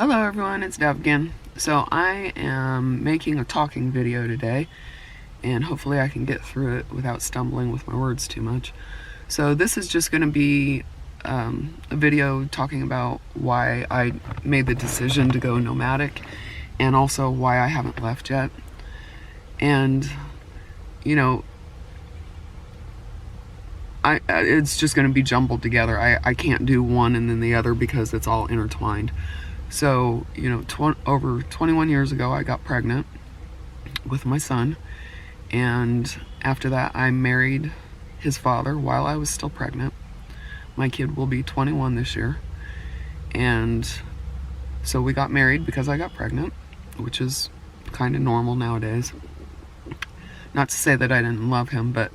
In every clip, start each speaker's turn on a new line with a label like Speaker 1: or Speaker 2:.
Speaker 1: Hello everyone, it's Dev again. So I am making a talking video today, and hopefully I can get through it without stumbling with my words too much. So this is just going to be a video talking about why I made the decision to go nomadic, and also why I haven't left yet. And you know, it's just going to be jumbled together. I can't do one and then the other because it's all intertwined. So, you know, over 21 years ago, I got pregnant with my son, and after that, I married his father while I was still pregnant. My kid will be 21 this year, and so we got married because I got pregnant, which is kind of normal nowadays. Not to say that I didn't love him, but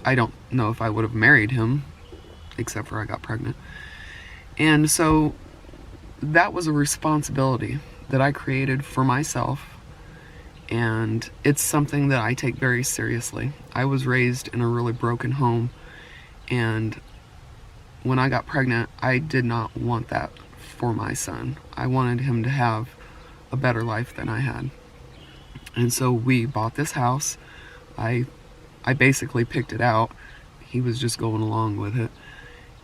Speaker 1: I don't know if I would have married him, except for I got pregnant. And so that was a responsibility that I created for myself, and it's something that I take very seriously. I was raised in a really broken home, and when I got pregnant, I did not want that for my son. I wanted him to have a better life than I had. And so we bought this house. I basically picked it out. He was just going along with it.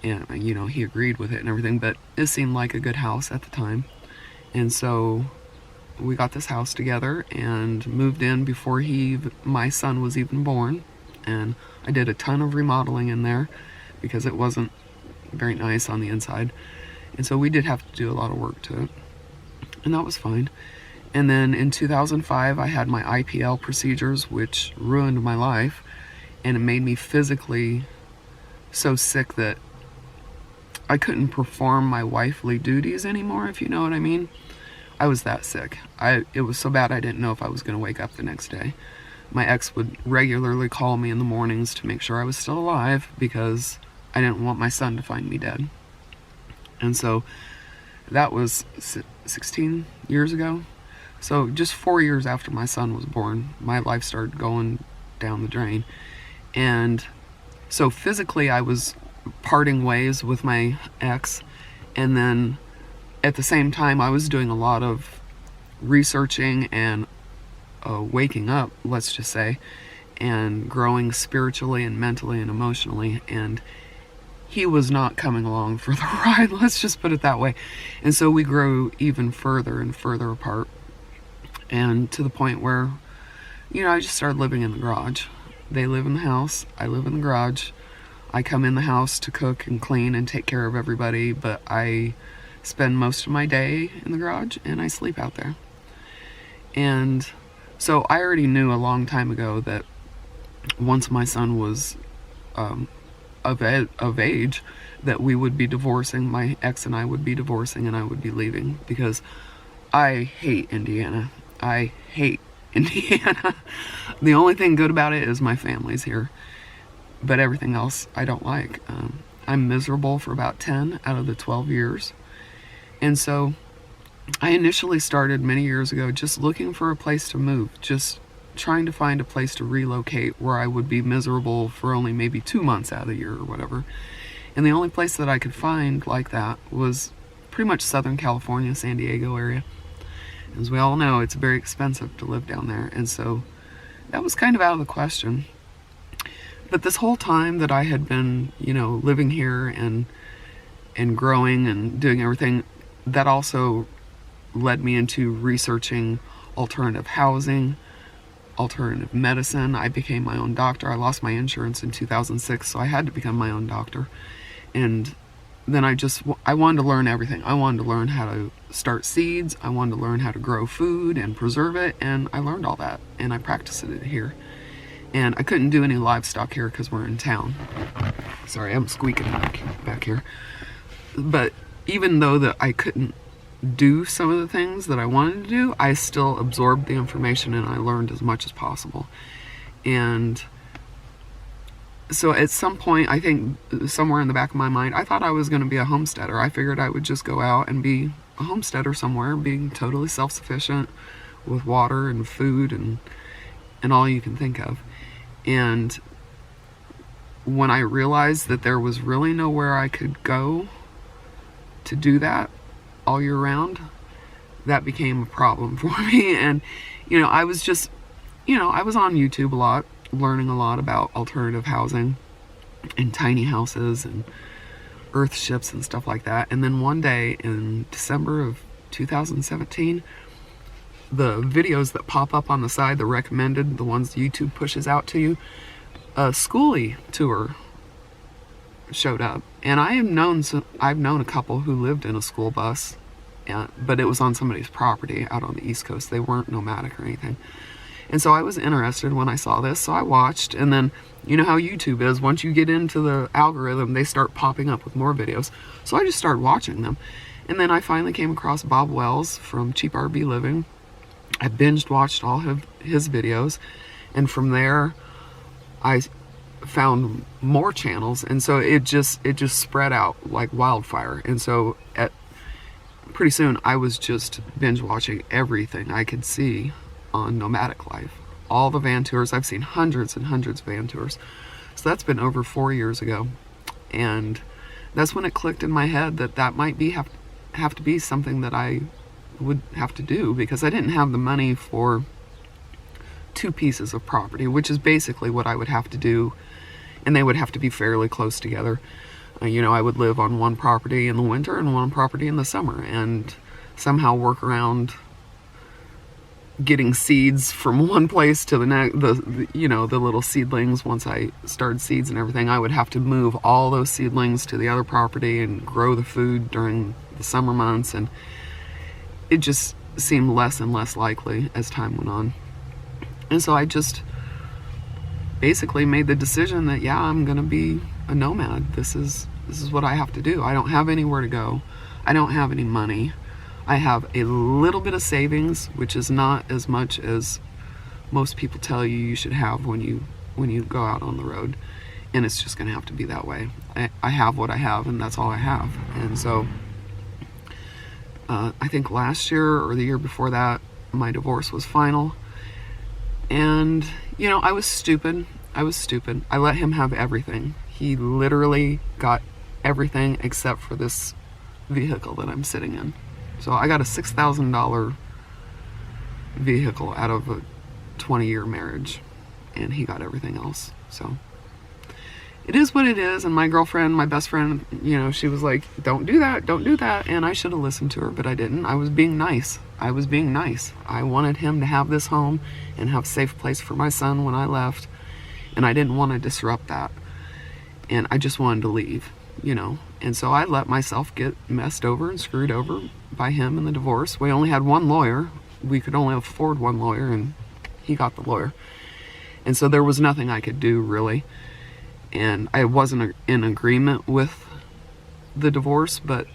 Speaker 1: And, you know, he agreed with it and everything, but it seemed like a good house at the time. And so we got this house together and moved in before my son was even born. And I did a ton of remodeling in there because it wasn't very nice on the inside. And so we did have to do a lot of work to it. And that was fine. And then in 2005, I had my IPL procedures, which ruined my life. And it made me physically so sick that I couldn't perform my wifely duties anymore, if you know what I mean. I was that sick. It was so bad I didn't know if I was going to wake up the next day. My ex would regularly call me in the mornings to make sure I was still alive because I didn't want my son to find me dead. And so that was 16 years ago. So just 4 years after my son was born, my life started going down the drain. And so physically I was parting ways with my ex, and then at the same time I was doing a lot of researching and waking up, let's just say, and growing spiritually and mentally and emotionally, and he was not coming along for the ride, let's just put it that way. And so we grew even further and further apart, and to the point where, you know, I just started living in the garage. They live in the house, I live in the garage. I come in the house to cook and clean and take care of everybody, but I spend most of my day in the garage and I sleep out there. And so I already knew a long time ago that once my son was of age, that we would be divorcing. My ex and I would be divorcing, and I would be leaving because I hate Indiana. I hate Indiana. The only thing good about it is my family's here. But everything else I don't like. I'm miserable for about 10 out of the 12 years. And so I initially started many years ago just looking for a place to move, just trying to find a place to relocate where I would be miserable for only maybe 2 months out of the year or whatever. And the only place that I could find like that was pretty much Southern California, San Diego area. As we all know, it's very expensive to live down there. And so that was kind of out of the question. But this whole time that I had been, you know, living here and growing and doing everything, that also led me into researching alternative housing, alternative medicine. I became my own doctor. I lost my insurance in 2006, so I had to become my own doctor. And then I wanted to learn everything. I wanted to learn how to start seeds. I wanted to learn how to grow food and preserve it, and I learned all that, and I practiced it here. And I couldn't do any livestock here because we're in town. Sorry, I'm squeaking back here. But even though that I couldn't do some of the things that I wanted to do, I still absorbed the information and I learned as much as possible. And so at some point, I think somewhere in the back of my mind, I thought I was going to be a homesteader. I figured I would just go out and be a homesteader somewhere, being totally self-sufficient with water and food and all you can think of. And when I realized that there was really nowhere I could go to do that all year round, that became a problem for me. And, I was just, I was on YouTube a lot, learning a lot about alternative housing and tiny houses and earth ships and stuff like that. And then one day in December of 2017, the videos that pop up on the side, the recommended, the ones YouTube pushes out to you, a schoolie tour showed up. And I've known a couple who lived in a school bus, but it was on somebody's property out on the East Coast. They weren't nomadic or anything. And so I was interested when I saw this, so I watched. And then, you know how YouTube is, once you get into the algorithm, they start popping up with more videos. So I just started watching them. And then I finally came across Bob Wells from Cheap RV Living. I binged watched all of his videos, and from there I found more channels, and so it just spread out like wildfire. And so pretty soon I was just binge watching everything I could see on nomadic life, all the van tours. I've seen hundreds and hundreds of van tours. So that's been over 4 years ago, and that's when it clicked in my head that might have to be something that I would have to do, because I didn't have the money for 2 pieces of property, which is basically what I would have to do, and they would have to be fairly close together. I would live on one property in the winter and one property in the summer, and somehow work around getting seeds from one place to the next. The little seedlings, once I started seeds and everything, I would have to move all those seedlings to the other property and grow the food during the summer months, and it just seemed less and less likely as time went on. And so I just basically made the decision that, yeah, I'm gonna be a nomad. This is what I have to do. I don't have anywhere to go. I don't have any money. I have a little bit of savings, which is not as much as most people tell you should have when you go out on the road. And it's just gonna have to be that way. I have what I have, and that's all I have. And so I think last year or the year before that, my divorce was final. And, I was stupid. I let him have everything. He literally got everything except for this vehicle that I'm sitting in. So I got a $6,000 vehicle out of a 20-year marriage, and he got everything else. So it is what it is. And my girlfriend, my best friend, she was like, don't do that. And I should have listened to her, but I didn't. I was being nice. I wanted him to have this home and have a safe place for my son when I left, and I didn't want to disrupt that. And I just wanted to leave, And so I let myself get messed over and screwed over by him in the divorce. We only had one lawyer. We could only afford one lawyer, and he got the lawyer. And so there was nothing I could do, really. And I wasn't in agreement with the divorce, but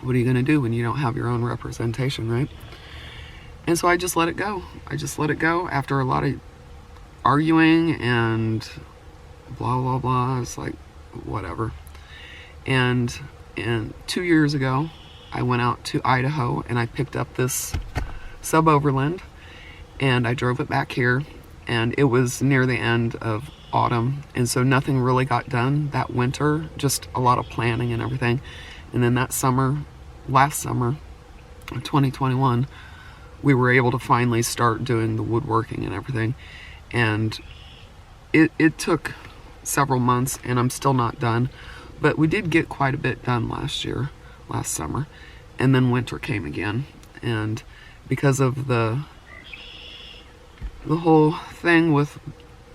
Speaker 1: what are you going to do when you don't have your own representation, right? And so I just let it go. After a lot of arguing and blah, blah, blah. It's like, whatever. And 2 years ago, I went out to Idaho, and I picked up this sub-overland, and I drove it back here, and it was near the end of autumn, and so nothing really got done that winter, just a lot of planning and everything. And then that summer, last summer, 2021, we were able to finally start doing the woodworking and everything. And it took several months, and I'm still not done, but we did get quite a bit done last summer. And then winter came again, and because of the whole thing with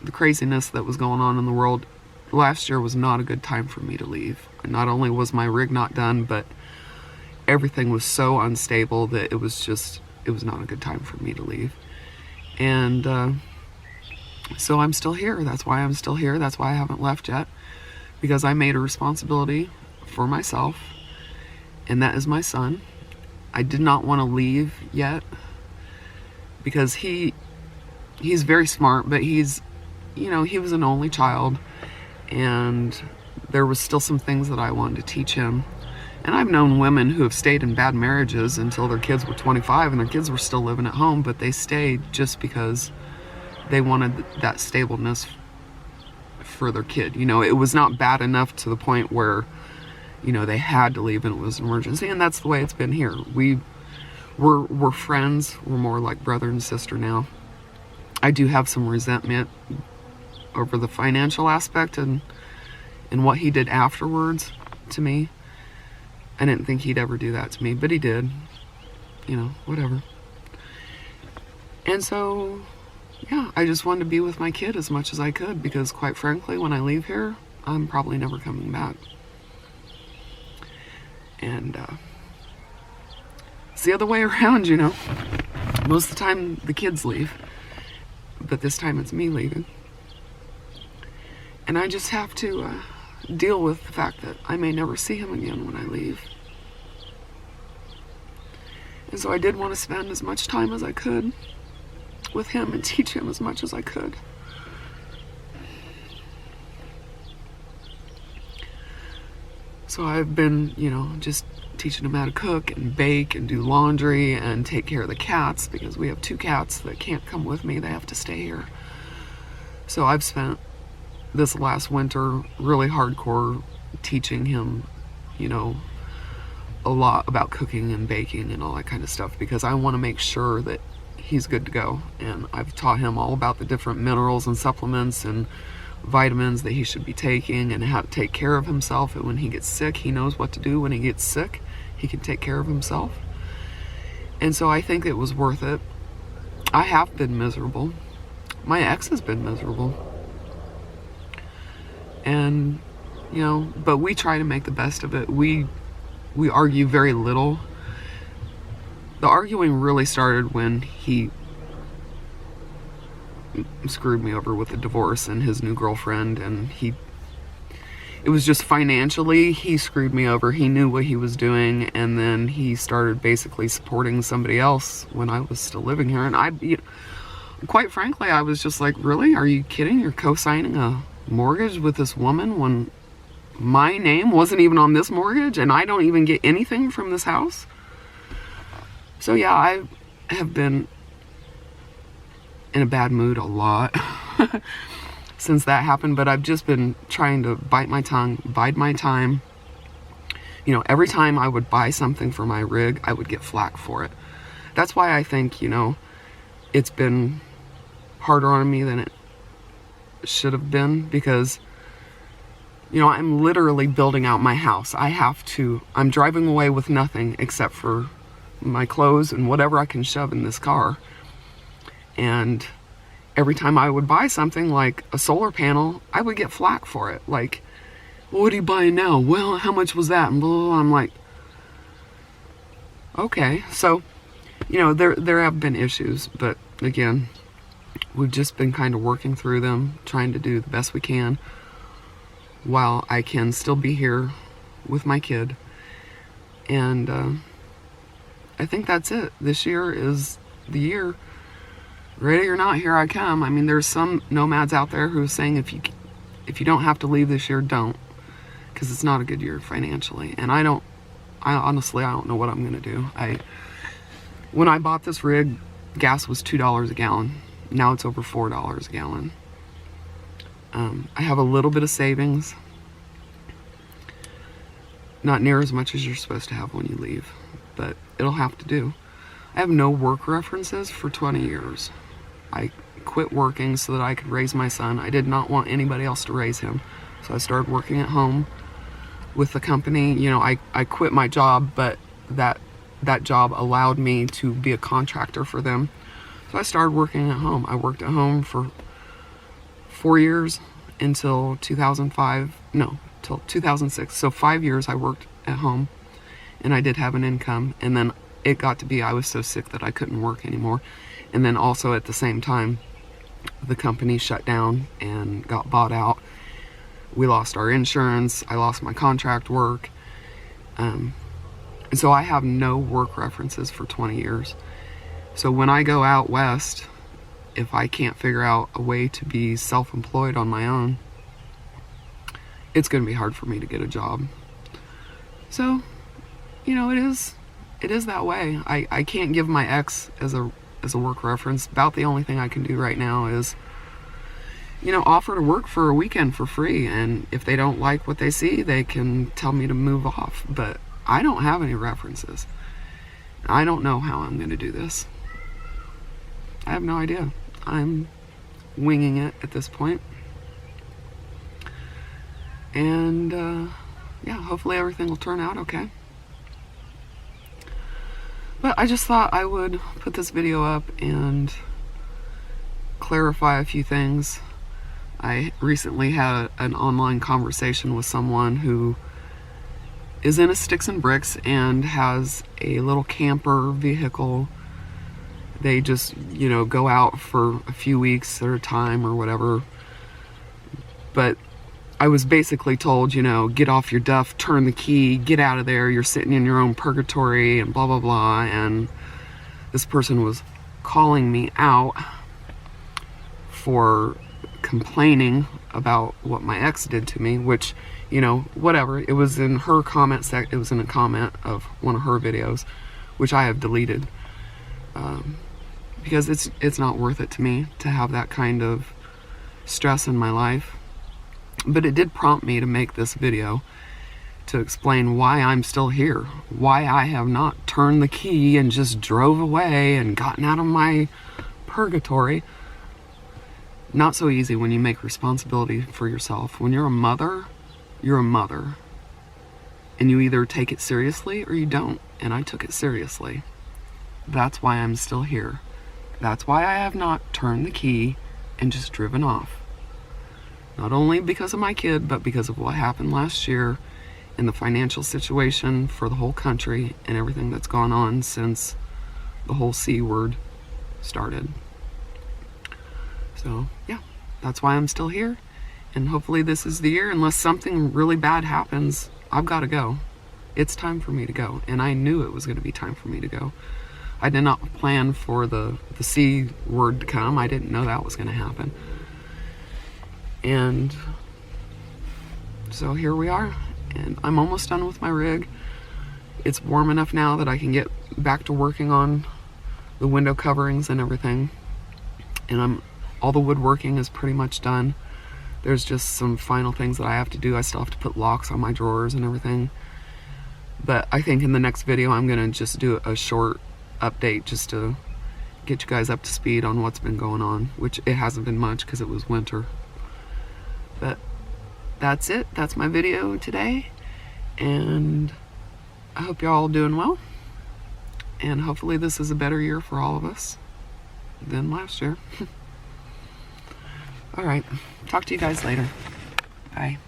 Speaker 1: the craziness that was going on in the world, last year was not a good time for me to leave. Not only was my rig not done, but everything was so unstable that it was not a good time for me to leave. And so I'm still here. That's why I'm still here. That's why I haven't left yet, because I made a responsibility for myself, and that is my son. I did not want to leave yet, because he's very smart, but he was an only child, and there was still some things that I wanted to teach him. And I've known women who have stayed in bad marriages until their kids were 25, and their kids were still living at home, but they stayed just because they wanted that stableness for their kid. It was not bad enough to the point where, they had to leave and it was an emergency. And that's the way it's been here. We're friends. We're more like brother and sister now. I do have some resentment over the financial aspect and what he did afterwards to me. I didn't think he'd ever do that to me, but he did. You know, whatever. And so, yeah, I just wanted to be with my kid as much as I could, because quite frankly, when I leave here, I'm probably never coming back. And it's the other way around, you know. Most of the time the kids leave, but this time it's me leaving. And I just have to deal with the fact that I may never see him again when I leave. And so I did want to spend as much time as I could with him and teach him as much as I could. So I've been, you know, just teaching him how to cook and bake and do laundry and take care of the cats, because we have 2 cats that can't come with me. They have to stay here. So I've spent this last winter really hardcore teaching him, you know, a lot about cooking and baking and all that kind of stuff, because I want to make sure that he's good to go. And I've taught him all about the different minerals and supplements and vitamins that he should be taking, and how to take care of himself. And when he gets sick, he knows what to do. When he gets sick, he can take care of himself. And so I think it was worth it. I have been miserable. My ex has been miserable. And, you know, but we try to make the best of it. We argue very little. The arguing really started when he screwed me over with the divorce and his new girlfriend, and it was just financially, he screwed me over. He knew what he was doing, and then he started basically supporting somebody else when I was still living here. And quite frankly, I was just like, really? Are you kidding? You're co-signing a mortgage with this woman when my name wasn't even on this mortgage, and I don't even get anything from this house? So yeah, I have been in a bad mood a lot since that happened, but I've just been trying to bite my tongue, bide my time. You know, every time I would buy something for my rig, I would get flack for it. That's why I think, you know, it's been harder on me than it should have been, because, you know, I'm literally building out my house. I'm driving away with nothing except for my clothes and whatever I can shove in this car. And every time I would buy something like a solar panel, I would get flack for it. Like, well, what are you buying now? Well, how much was that? And blah, blah, blah. I'm like, okay. So, you know, there have been issues, but again, we've just been kind of working through them, trying to do the best we can while I can still be here with my kid. And I think that's it. This year is the year. Ready or not, here I come. I mean, there's some nomads out there who are saying if you don't have to leave this year, don't, because it's not a good year financially. And I honestly don't know what I'm gonna do. When I bought this rig, gas was $2 a gallon. Now it's over $4 a gallon. I have a little bit of savings, not near as much as you're supposed to have when you leave, but it'll have to do. I have no work references for 20 years. I quit working so that I could raise my son. I did not want anybody else to raise him. So I started working at home with the company. You know, I quit my job, but that job allowed me to be a contractor for them. So I started working at home. I worked at home for 4 years until 2006. So 5 years I worked at home, and I did have an income. And then it got to be, I was so sick that I couldn't work anymore. And then also at the same time, the company shut down and got bought out. We lost our insurance. I lost my contract work. And so I have no work references for 20 years. So when I go out west, if I can't figure out a way to be self-employed on my own, it's going to be hard for me to get a job. So, you know, it is that way. I can't give my ex as a work reference. About the only thing I can do right now is, you know, offer to work for a weekend for free, and if they don't like what they see, they can tell me to move off. But I don't have any references. I don't know how I'm going to do this. I have no idea. I'm winging it at this point. And yeah, hopefully everything will turn out okay. But I just thought I would put this video up and clarify a few things. I recently had an online conversation with someone who is in a sticks and bricks and has a little camper vehicle. They just, you know, go out for a few weeks at a time or whatever. But I was basically told, you know, get off your duff, turn the key, get out of there, you're sitting in your own purgatory, and blah, blah, blah. And this person was calling me out for complaining about what my ex did to me, which, you know, whatever. It was in her comment it was in a comment of one of her videos, which I have deleted, because it's not worth it to me to have that kind of stress in my life. But it did prompt me to make this video to explain why I'm still here, why I have not turned the key and just drove away and gotten out of my purgatory. Not so easy when you make responsibility for yourself. When you're a mother, you're a mother. And you either take it seriously or you don't. And I took it seriously. That's why I'm still here. That's why I have not turned the key and just driven off. Not only because of my kid, but because of what happened last year and the financial situation for the whole country and everything that's gone on since the whole C word started. So, yeah, that's why I'm still here. And hopefully this is the year. Unless something really bad happens, I've got to go. It's time for me to go. And I knew it was going to be time for me to go. I did not plan for the C word to come. I didn't know that was going to happen. And so here we are, and I'm almost done with my rig. It's warm enough now that I can get back to working on the window coverings and everything. And all the woodworking is pretty much done. There's just some final things that I have to do. I still have to put locks on my drawers and everything. But I think in the next video I'm gonna just do a short update just to get you guys up to speed on what's been going on, which it hasn't been much because it was winter. But that's it. That's my video today. And I hope you're all doing well. And hopefully this is a better year for all of us than last year. All right. Talk to you guys later. Bye.